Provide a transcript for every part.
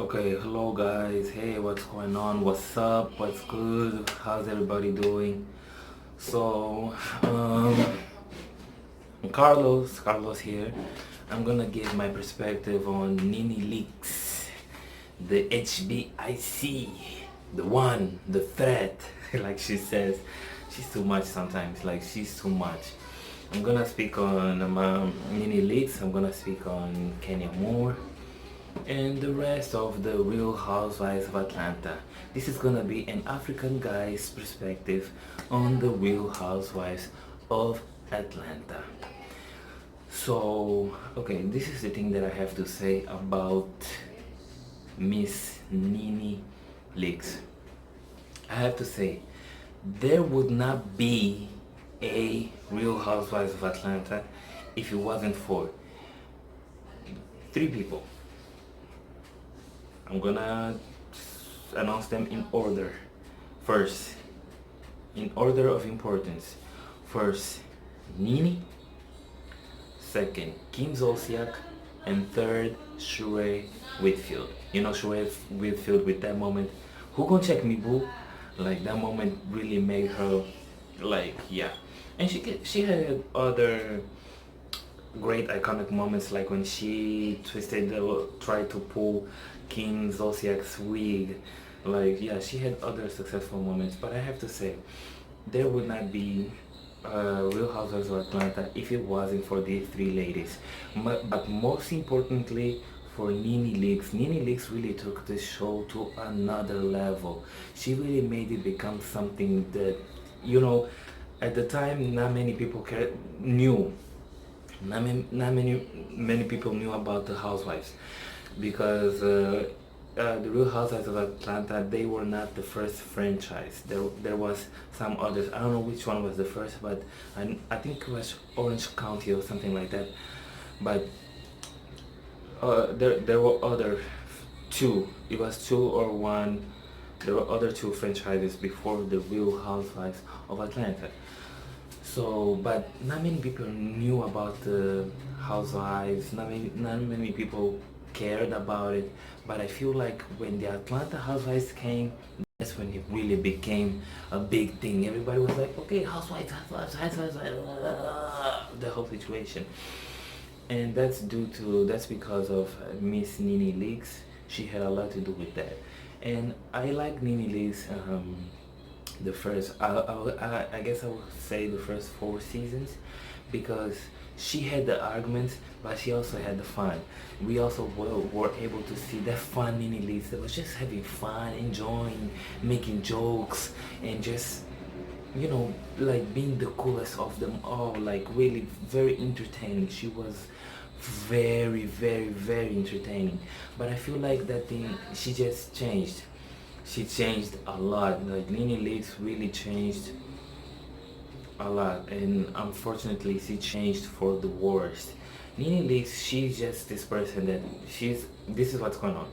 Okay, hello guys. Hey, what's going on? What's up? What's good? How's everybody doing? So, Carlos here. I'm gonna give my perspective on Nene Leakes, the HBIC, the one, the threat, like she says. She's too much sometimes. Like she's too much. I'm gonna speak on Nene Leakes. I'm gonna speak on Kenya Moore and the rest of the Real Housewives of Atlanta. This is gonna be an African guy's perspective on the Real Housewives of Atlanta. So, okay, this is the thing that I have to say about Miss Nene Leakes. I have to say, there would not be a Real Housewives of Atlanta if it wasn't for three people. I'm gonna announce them in order. First, in order of importance. First, Nene. Second, Kim Zolciak. And third, Sheree Whitfield. You know Sheree Whitfield with that moment. Who gonna check me, boo? Like that moment really made her, like, yeah. And she had other great iconic moments, like when she tried to pull Kim Zolciak's wig. Like, yeah, she had other successful moments, but I have to say, there would not be Real Housewives of Atlanta if it wasn't for these three ladies. But most importantly, for Nene Leakes. Nene Leakes really took the show to another level. She really made it become something that, at the time, not many people knew. Not many people knew about the Housewives, because the Real Housewives of Atlanta, they were not the first franchise. There was some others. I don't know which one was the first, but I think it was Orange County or something like that. But there were other two. It was two or one. There were other two franchises before the Real Housewives of Atlanta. So, but not many people knew about the Housewives. Not many people cared about it. But I feel like when the Atlanta Housewives came, that's when it really became a big thing. Everybody was like, okay, Housewives, the whole situation. And that's because of Miss Nene Leakes. She had a lot to do with that. And I like Nene Leakes. The first, I guess I would say the first 4 seasons, because she had the arguments, but she also had the fun. We also were able to see that fun Nene Leakes that was just having fun, enjoying, making jokes, and just, like being the coolest of them all, like really very entertaining. She was very, very, very entertaining. But I feel like that thing, she just changed. She changed a lot. Like Nene Leakes really changed a lot, and unfortunately she changed for the worst. Nene Leakes, she's just this person that this is what's going on.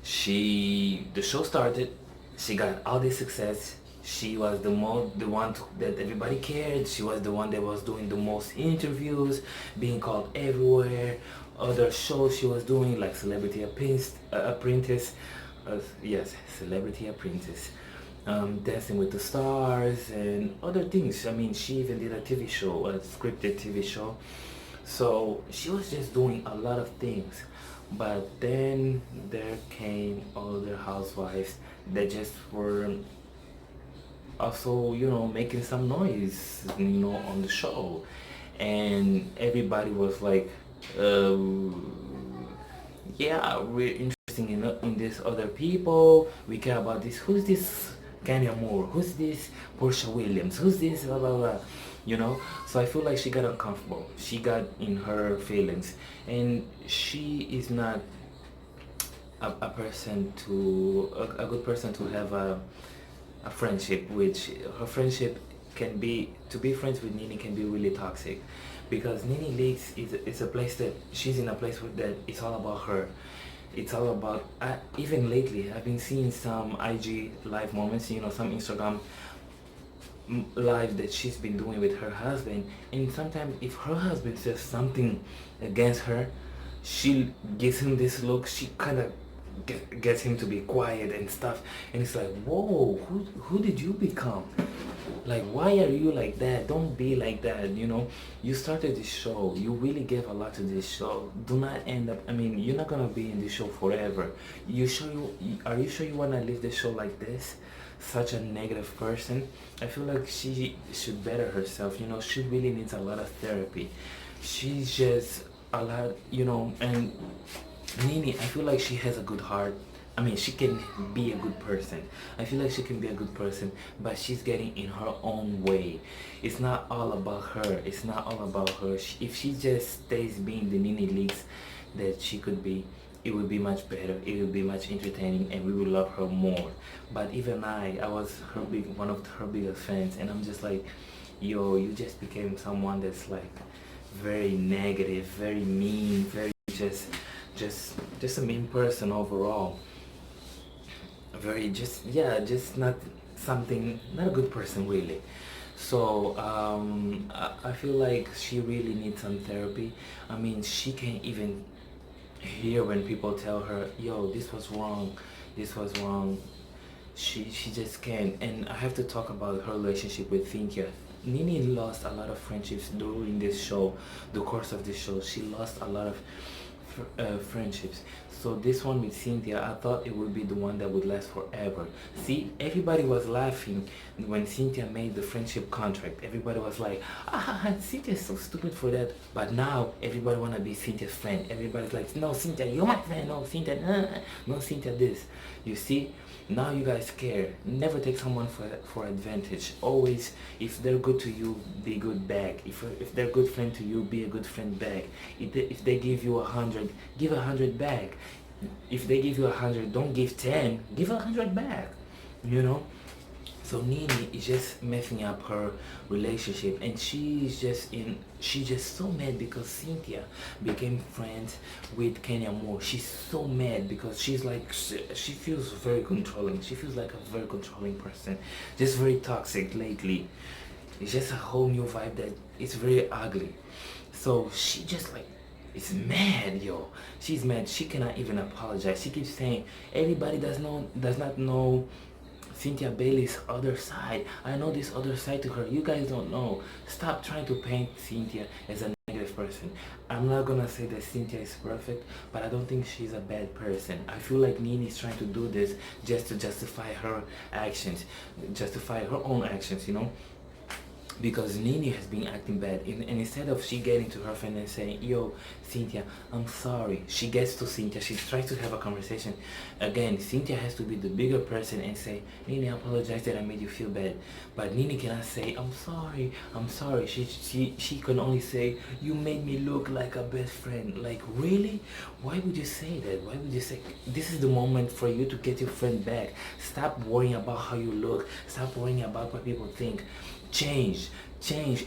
The show started, she got all this success. She was the one that everybody cared. She was the one that was doing the most interviews, being called everywhere. Other shows she was doing, like Celebrity Apprentice, yes, Celebrity Apprentice, Dancing with the Stars, and other things. I mean, she even did a TV show, a scripted TV show. So she was just doing a lot of things. But then there came other housewives that just were also, making some noise, on the show. And everybody was like, yeah, we're interested in this other people. We care about this. Who's this Kenya Moore? Who's this Portia Williams? Who's this blah blah blah? So I feel like she got uncomfortable. She got in her feelings, and she is not a person a good person to have a friendship. Which her friendship can be, to be friends with Nene can be really toxic, because Nene Leakes is a place that she's in a place that it's all about her. It's all about, even lately I've been seeing some IG live moments, some Instagram live that she's been doing with her husband. And sometimes if her husband says something against her, she gives him this look. She kind of gets him to be quiet and stuff, and it's like, whoa, who did you become? Like, why are you like that? Don't be like that, you know. You started this show, you really gave a lot to this show. Do not end up, I mean, you're not gonna be in this show forever. Are you sure you want to leave the show like this? Such a negative person. I feel like she should better herself, you know. She really needs a lot of therapy. She's just a lot, you know. And Nene, I feel like she has a good heart. I mean, she can be a good person. I feel like she can be a good person, but she's getting in her own way. It's not all about her. It's not all about her. If she just stays being the Nene Leakes that she could be, it would be much better. It would be much entertaining, and we would love her more. But even I was one of her biggest fans, and I'm just like, yo, you just became someone that's like very negative, very mean, very just a mean person overall. Very just, yeah, just not something, not a good person really. So I feel like she really needs some therapy. I mean, she can't even hear when people tell her, yo, this was wrong, this was wrong. She just can't. And I have to talk about her relationship with Cynthia. Nene lost a lot of friendships during this show, the course of this show. She lost a lot of friendships. So this one with Cynthia, I thought it would be the one that would last forever. See, everybody was laughing when Cynthia made the friendship contract. Everybody was like, ah, Cynthia's so stupid for that. But now everybody wanna be Cynthia's friend. Everybody's like, no, Cynthia, you're my friend. No, Cynthia, no, Cynthia, this. You see, now you guys care. Never take someone for advantage. Always, if they're good to you, be good back. If they're a good friend to you, be a good friend back. If they give you 100, give 100 back. If they give you 100, don't give 10. Give 100 back. You know. So Nene is just messing up her relationship, and she's just so mad because Cynthia became friends with Kenya Moore. She's so mad because she's like, she feels very controlling. She feels like a very controlling person, just very toxic lately. It's just a whole new vibe that it's very ugly. So she just like, it's mad, yo. She's mad. She cannot even apologize. She keeps saying everybody does not know Cynthia Bailey's other side. I know this other side to her. You guys don't know. Stop trying to paint Cynthia as a negative person. I'm not gonna say that Cynthia is perfect, but I don't think she's a bad person. I feel like Nene is trying to do this just to justify her actions, justify her own actions, you know? Because Nene has been acting bad, and instead of she getting to her friend and saying, yo, Cynthia, I'm sorry, she gets to Cynthia, she tries to have a conversation. Again, Cynthia has to be the bigger person and say, Nene, I apologize that I made you feel bad. But Nene cannot say, I'm sorry, I'm sorry. She can only say, you made me look like a best friend. Like, really? Why would you say that? Why would you say, this is the moment for you to get your friend back. Stop worrying about how you look. Stop worrying about what people think. Change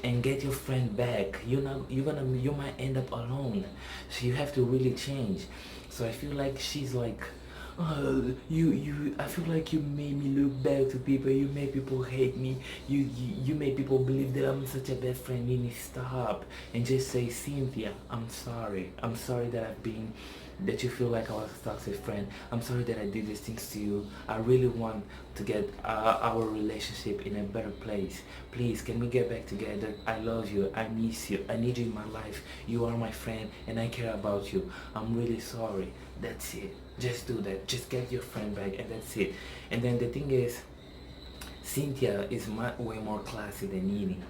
and get your friend back. You might end up alone, so you have to really change. So I feel like she's like, I feel like you made me look bad to people. You made people hate me. You made people believe that I'm such a bad friend. You need to stop and just say, Cynthia, I'm sorry. I'm sorry that you feel like I was a toxic friend. I'm sorry that I did these things to you. I really want to get our relationship in a better place. Please, can we get back together? I love you. I miss you. I need you in my life. You are my friend and I care about you. I'm really sorry. That's it. Just do that. Just get your friend back and that's it. And then the thing is, Cynthia is way more classy than Nene,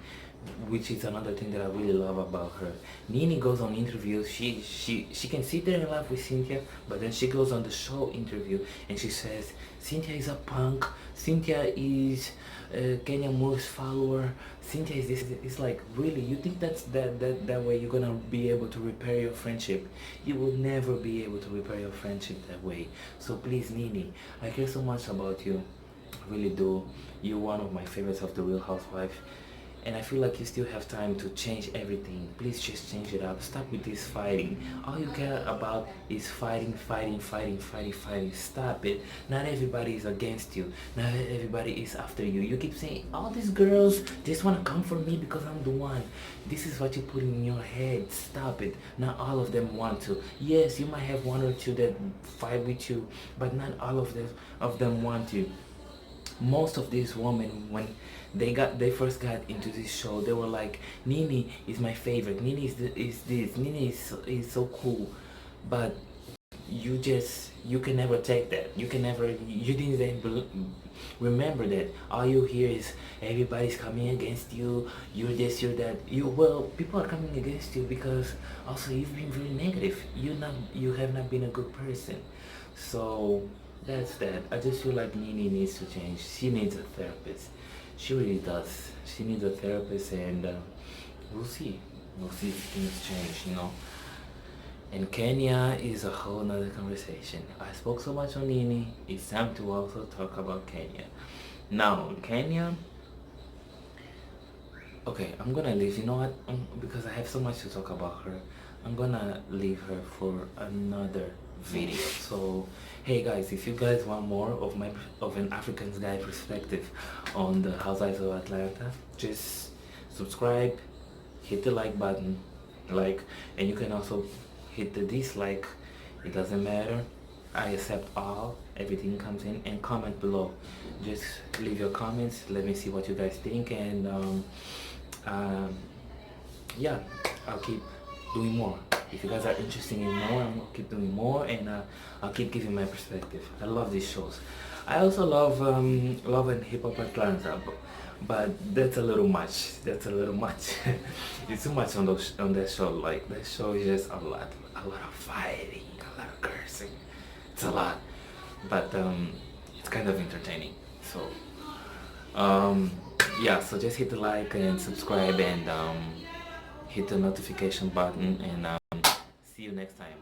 which is another thing that I really love about her. Nene goes on interviews, she can sit there and laugh with Cynthia, but then she goes on the show interview and she says, Cynthia is a punk, Cynthia is Kenya Moore's follower, Cynthia is this. It's like, really, you think that way you're gonna be able to repair your friendship? You will never be able to repair your friendship that way. So please, Nene, I care so much about you. I really do. You're one of my favorites of the Real Housewife. and I feel like you still have time to change everything. Please just change it up. Stop with this fighting. All you care about is fighting, fighting, fighting, fighting, fighting. Stop it. Not everybody is against you. Not everybody is after you. You keep saying all these girls just want to come for me because I'm the one. This is what you put in your head. Stop it. Not all of them want to. Yes, you might have one or two that fight with you, but not all of them want you. Most of these women, when they first got into this show, they were like, Nene is my favorite, Nene is this, Nene is so cool. But you can never take that. You didn't even remember that. All you hear is everybody's coming against you, you're this, you're that. Well, people are coming against you because also you've been very negative. You have not been a good person. So that's that. I just feel like Nene needs to change. She needs a therapist. She really does. She needs a therapist, and we'll see. We'll see if things change. And Kenya is a whole nother conversation. I spoke so much on Nene. It's time to also talk about Kenya. Now, Kenya. Okay, I'm gonna leave. You know what? Because I have so much to talk about her, I'm gonna leave her for another video. So, hey guys, if you guys want more of an African guy perspective on the housewives of Atlanta, just subscribe, hit the like button, and you can also hit the dislike. It doesn't matter. I accept all. Everything comes in, and comment below. Just leave your comments. Let me see what you guys think, and yeah, I'll keep doing more. If you guys are interested in more, I'll keep doing more, and I'll keep giving my perspective. I love these shows. I also love Love and Hip Hop Atlanta, but that's a little much. That's a little much. It's too much on that show. Like, that show is just a lot of fighting, a lot of cursing. It's a lot, but it's kind of entertaining. So yeah, so just hit the like and subscribe, and hit the notification button, and see you next time.